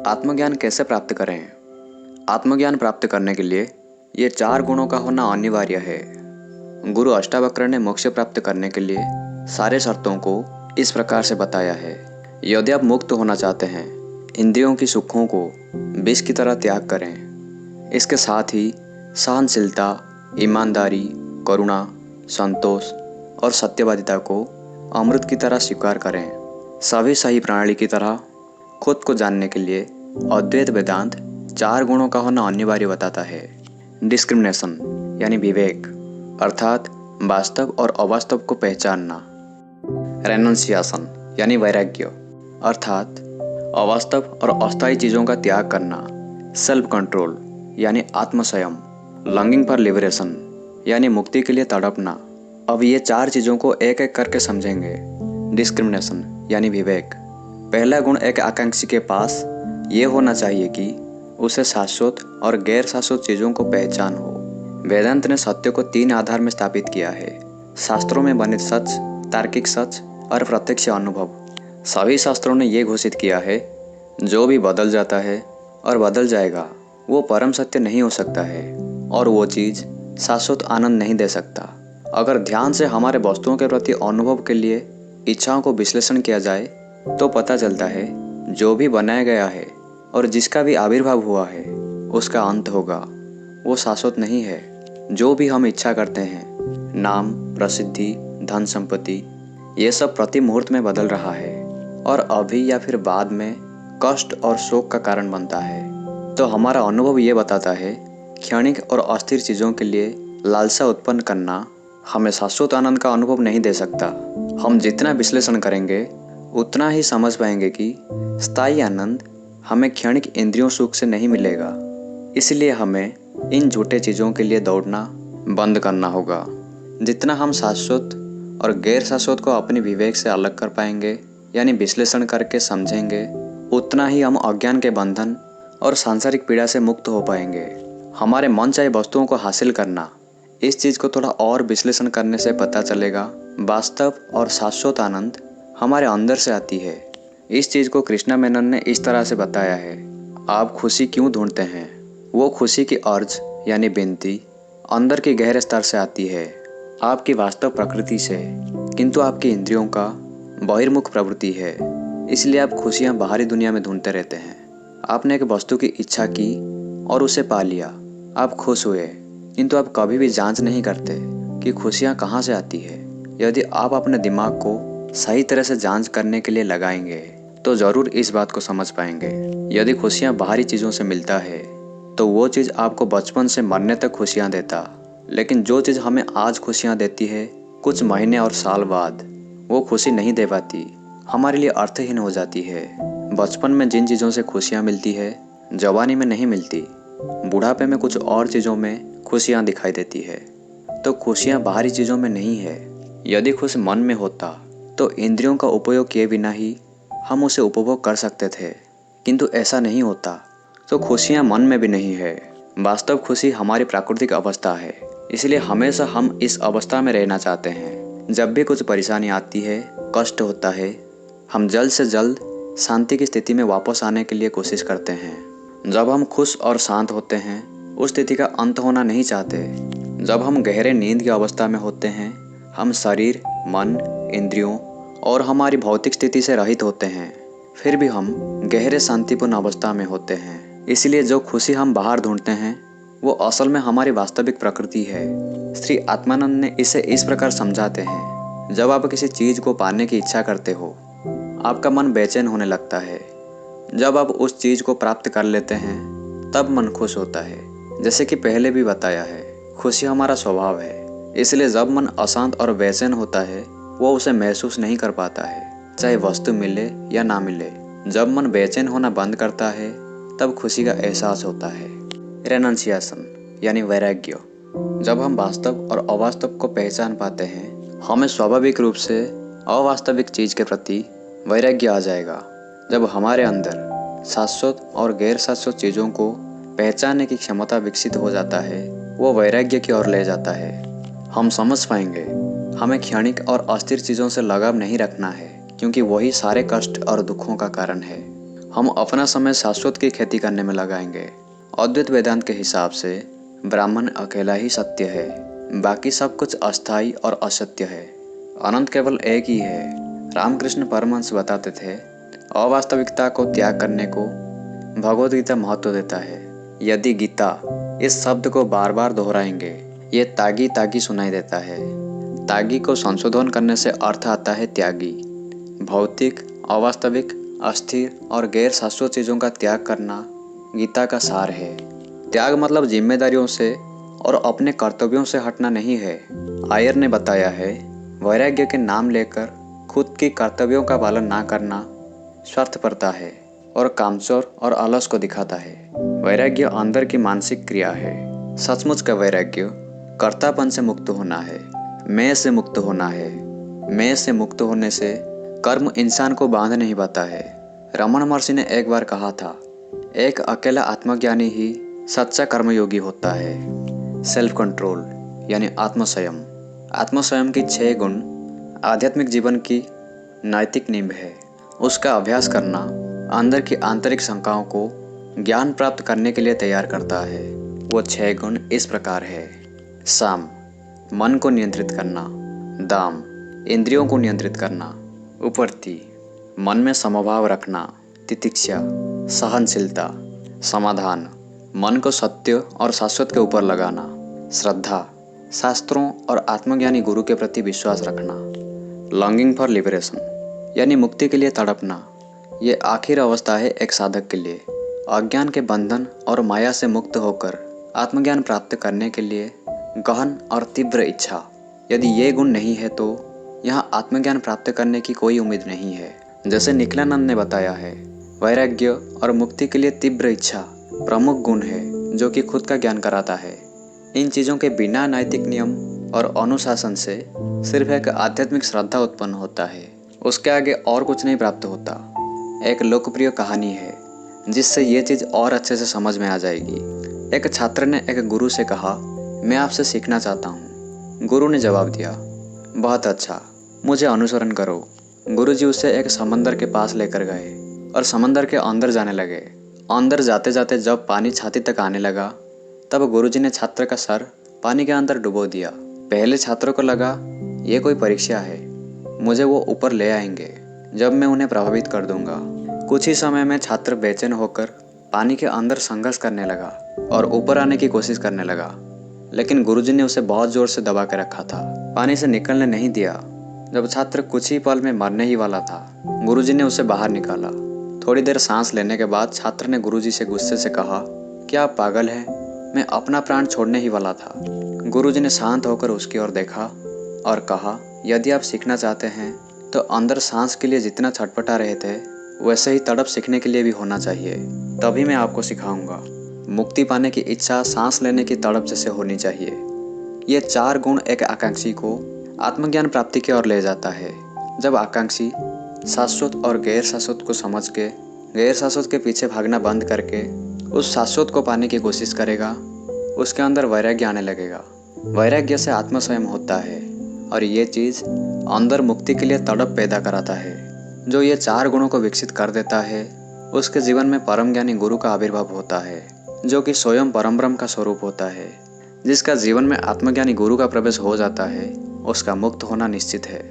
आत्मज्ञान कैसे प्राप्त करें? आत्मज्ञान प्राप्त करने के लिए ये 4 गुणों का होना अनिवार्य है। गुरु अष्टावक्र ने मोक्ष प्राप्त करने के लिए सारे शर्तों को इस प्रकार से बताया है। यदि आप मुक्त होना चाहते हैं, इंद्रियों की सुखों को विष की तरह त्याग करें। इसके साथ ही सहनशीलता, ईमानदारी, करुणा, संतोष और सत्यवादिता को अमृत की तरह स्वीकार करें। सभी सही प्रणाली की तरह खुद को जानने के लिए अद्वैत वेदांत 4 गुणों का होना अनिवार्य बताता है। डिस्क्रिमिनेशन यानी विवेक, अर्थात वास्तव और अवास्तव को पहचानना। रेनंसिएशन यानी वैराग्य, अर्थात अवास्तव और अस्थायी चीज़ों का त्याग करना। सेल्फ कंट्रोल यानी आत्मसंयम। लॉन्गिंग फॉर लिबरेशन यानी मुक्ति के लिए तड़पना। अब ये 4 चीज़ों को एक एक करके समझेंगे। डिस्क्रिमिनेशन यानी विवेक। पहला गुण एक आकांक्षी के पास ये होना चाहिए कि उसे शाश्वत और गैर शाश्वत चीज़ों को पहचान हो। वेदांत ने सत्य को 3 आधार में स्थापित किया है: शास्त्रों में वर्णित सच, तार्किक सच और प्रत्यक्ष अनुभव। सभी शास्त्रों ने ये घोषित किया है, जो भी बदल जाता है और बदल जाएगा वो परम सत्य नहीं हो सकता है और वो चीज़ शाश्वत आनंद नहीं दे सकता। अगर ध्यान से हमारे वस्तुओं के प्रति अनुभव के लिए इच्छाओं को विश्लेषण किया जाए तो पता चलता है जो भी बनाया गया है और जिसका भी आविर्भाव हुआ है उसका अंत होगा, वो शाश्वत नहीं है। जो भी हम इच्छा करते हैं, नाम, प्रसिद्धि, धन संपत्ति, ये सब प्रति मुहूर्त में बदल रहा है और अभी या फिर बाद में कष्ट और शोक का कारण बनता है। तो हमारा अनुभव ये बताता है, क्षणिक और अस्थिर चीज़ों के लिए लालसा उत्पन्न करना हमें शाश्वत आनंद का अनुभव नहीं दे सकता। हम जितना विश्लेषण करेंगे उतना ही समझ पाएंगे कि स्थायी आनंद हमें क्षणिक इंद्रियों सुख से नहीं मिलेगा। इसलिए हमें इन झूठे चीज़ों के लिए दौड़ना बंद करना होगा। जितना हम शाश्वत और गैर शाश्वत को अपने विवेक से अलग कर पाएंगे, यानी विश्लेषण करके समझेंगे, उतना ही हम अज्ञान के बंधन और सांसारिक पीड़ा से मुक्त हो पाएंगे। हमारे मन चाहे वस्तुओं को हासिल करना, इस चीज़ को थोड़ा और विश्लेषण करने से पता चलेगा वास्तव और शाश्वत आनंद हमारे अंदर से आती है। इस चीज़ को कृष्णा मेनन ने इस तरह से बताया है: आप खुशी क्यों ढूंढते हैं? वो खुशी की अर्ज यानी विनती अंदर के गहरे स्तर से आती है, आपकी वास्तव प्रकृति से, किंतु आपकी इंद्रियों का बहिर्मुख प्रवृत्ति है। इसलिए आप खुशियाँ बाहरी दुनिया में ढूंढते रहते हैं। आपने एक वस्तु की इच्छा की और उसे पा लिया, आप खुश हुए, किंतु आप कभी भी जांच नहीं करते कि खुशियाँ कहाँ से आती है। यदि आप अपने दिमाग को सही तरह से जांच करने के लिए लगाएंगे तो ज़रूर इस बात को समझ पाएंगे। यदि खुशियाँ बाहरी चीज़ों से मिलता है तो वो चीज़ आपको बचपन से मरने तक खुशियाँ देता, लेकिन जो चीज़ हमें आज खुशियाँ देती है कुछ महीने और साल बाद वो खुशी नहीं दे पाती, हमारे लिए अर्थहीन हो जाती है। बचपन में जिन चीज़ों से खुशियाँ मिलती है जवानी में नहीं मिलती, बुढ़ापे में कुछ और चीज़ों में खुशियाँ दिखाई देती है। तो खुशियाँ बाहरी चीज़ों में नहीं है। यदि खुश मन में होता तो इंद्रियों का उपयोग किए बिना ही हम उसे उपभोग कर सकते थे, किंतु ऐसा नहीं होता। तो खुशियाँ मन में भी नहीं है। वास्तव खुशी हमारी प्राकृतिक अवस्था है, इसलिए हमेशा हम इस अवस्था में रहना चाहते हैं। जब भी कुछ परेशानी आती है, कष्ट होता है, हम जल्द से जल्द शांति की स्थिति में वापस आने के लिए कोशिश करते हैं। जब हम खुश और शांत होते हैं, उस स्थिति का अंत होना नहीं चाहते। जब हम गहरे नींद की अवस्था में होते हैं, हम शरीर, मन, इंद्रियों और हमारी भौतिक स्थिति से रहित होते हैं, फिर भी हम गहरे शांतिपूर्ण अवस्था में होते हैं। इसलिए जो खुशी हम बाहर ढूंढते हैं वो असल में हमारी वास्तविक प्रकृति है। श्री आत्मानंद ने इसे इस प्रकार समझाते हैं: जब आप किसी चीज़ को पाने की इच्छा करते हो, आपका मन बेचैन होने लगता है। जब आप उस चीज़ को प्राप्त कर लेते हैं तब मन खुश होता है। जैसे कि पहले भी बताया है, खुशी हमारा स्वभाव है। इसलिए जब मन अशांत और बेचैन होता है वो उसे महसूस नहीं कर पाता है, चाहे वस्तु मिले या ना मिले। जब मन बेचैन होना बंद करता है तब खुशी का एहसास होता है। रेनंसिएशन यानी वैराग्य। जब हम वास्तव और अवास्तव को पहचान पाते हैं, हमें स्वाभाविक रूप से अवास्तविक चीज़ के प्रति वैराग्य आ जाएगा। जब हमारे अंदर शाश्वत और गैर शाश्वत चीज़ों को पहचानने की क्षमता विकसित हो जाता है, वो वैराग्य की ओर ले जाता है। हम समझ पाएंगे हमें क्षणिक और अस्थिर चीज़ों से लगाव नहीं रखना है, क्योंकि वही सारे कष्ट और दुखों का कारण है। हम अपना समय शाश्वत की खेती करने में लगाएंगे। अद्वैत वेदांत के हिसाब से ब्राह्मण अकेला ही सत्य है, बाकी सब कुछ अस्थाई और असत्य है। अनंत केवल एक ही है। रामकृष्ण परमहंस बताते थे, अवास्तविकता को त्याग करने को भगवद गीता महत्व देता है। यदि गीता इस शब्द को बार बार दोहराएंगे, ये तागी तागी सुनाई देता है। तागी को संशोधन करने से अर्थ आता है त्यागी। भौतिक, अवास्तविक, अस्थिर और गैर शाश्वत चीज़ों का त्याग करना गीता का सार है। त्याग मतलब जिम्मेदारियों से और अपने कर्तव्यों से हटना नहीं है। आयर ने बताया है, वैराग्य के नाम लेकर खुद की कर्तव्यों का पालन ना करना स्वार्थपरता है और कामचोर और आलस को दिखाता है। वैराग्य अंदर की मानसिक क्रिया है। सचमुच का वैराग्य कर्तापन से मुक्त होना है, मैं से मुक्त होना है। मैं से मुक्त होने से कर्म इंसान को बांध नहीं पाता है। रमन महर्षि ने एक बार कहा था, एक अकेला आत्मज्ञानी ही सच्चा कर्मयोगी होता है। सेल्फ कंट्रोल यानी आत्मसंयम। आत्मसंयम की 6 गुण आध्यात्मिक जीवन की नैतिक नींव है। उसका अभ्यास करना अंदर की आंतरिक शंकाओं को ज्ञान प्राप्त करने के लिए तैयार करता है। वो 6 गुण इस प्रकार है। साम, मन को नियंत्रित करना। दाम, इंद्रियों को नियंत्रित करना। उपरति, मन में समभाव रखना। तितिक्षा, सहनशीलता। समाधान, मन को सत्य और शाश्वत के ऊपर लगाना। श्रद्धा, शास्त्रों और आत्मज्ञानी गुरु के प्रति विश्वास रखना। लॉन्गिंग फॉर लिबरेशन यानी मुक्ति के लिए तड़पना। ये आखिर अवस्था है एक साधक के लिए। अज्ञान के बंधन और माया से मुक्त होकर आत्मज्ञान प्राप्त करने के लिए गहन और तीव्र इच्छा। यदि ये गुण नहीं है तो यहाँ आत्मज्ञान प्राप्त करने की कोई उम्मीद नहीं है। जैसे निखिलानंद ने बताया है, वैराग्य और मुक्ति के लिए तीव्र इच्छा प्रमुख गुण है जो कि खुद का ज्ञान कराता है। इन चीज़ों के बिना नैतिक नियम और अनुशासन से सिर्फ एक आध्यात्मिक श्रद्धा उत्पन्न होता है, उसके आगे और कुछ नहीं प्राप्त होता। एक लोकप्रिय कहानी है जिससे ये चीज़ और अच्छे से समझ में आ जाएगी। एक छात्र ने एक गुरु से कहा, मैं आपसे सीखना चाहता हूँ। गुरु ने जवाब दिया, बहुत अच्छा, मुझे अनुसरण करो। गुरुजी उसे एक समंदर के पास लेकर गए और समंदर के अंदर जाने लगे। अंदर जाते जाते जब पानी छाती तक आने लगा, तब गुरुजी ने छात्र का सर पानी के अंदर डुबो दिया। पहले छात्र को लगा ये कोई परीक्षा है, मुझे वो ऊपर ले आएंगे जब मैं उन्हें प्रभावित कर दूंगा। कुछ ही समय में छात्र बेचैन होकर पानी के अंदर संघर्ष करने लगा और ऊपर आने की कोशिश करने लगा, लेकिन गुरुजी ने उसे बहुत जोर से दबा के रखा था, पानी से निकलने नहीं दिया। जब छात्र कुछ ही पल में मरने ही वाला था, गुरुजी ने उसे बाहर निकाला। थोड़ी देर सांस लेने के बाद छात्र ने गुरुजी से गुस्से से कहा, क्या आप पागल हैं? मैं अपना प्राण छोड़ने ही वाला था। गुरुजी ने शांत होकर उसकी ओर देखा और कहा, यदि आप सीखना चाहते हैं तो अंदर सांस के लिए जितना छटपटा रहे थे वैसे ही तड़प सीखने के लिए भी होना चाहिए, तभी मैं आपको सिखाऊंगा। मुक्ति पाने की इच्छा सांस लेने की तड़प जैसे होनी चाहिए। ये 4 गुण एक आकांक्षी को आत्मज्ञान प्राप्ति की ओर ले जाता है। जब आकांक्षी शाश्वत और गैर शाश्वत को समझ के गैर शाश्वत के पीछे भागना बंद करके उस शाश्वत को पाने की कोशिश करेगा, उसके अंदर वैराग्य आने लगेगा। वैराग्य से आत्मसंयम होता है और ये चीज़ अंदर मुक्ति के लिए तड़प पैदा कराता है। जो ये 4 गुणों को विकसित कर देता है, उसके जीवन में परम ज्ञानी गुरु का आविर्भाव होता है, जो कि स्वयं परम ब्रह्म का स्वरूप होता है। जिसका जीवन में आत्मज्ञानी गुरु का प्रवेश हो जाता है, उसका मुक्त होना निश्चित है।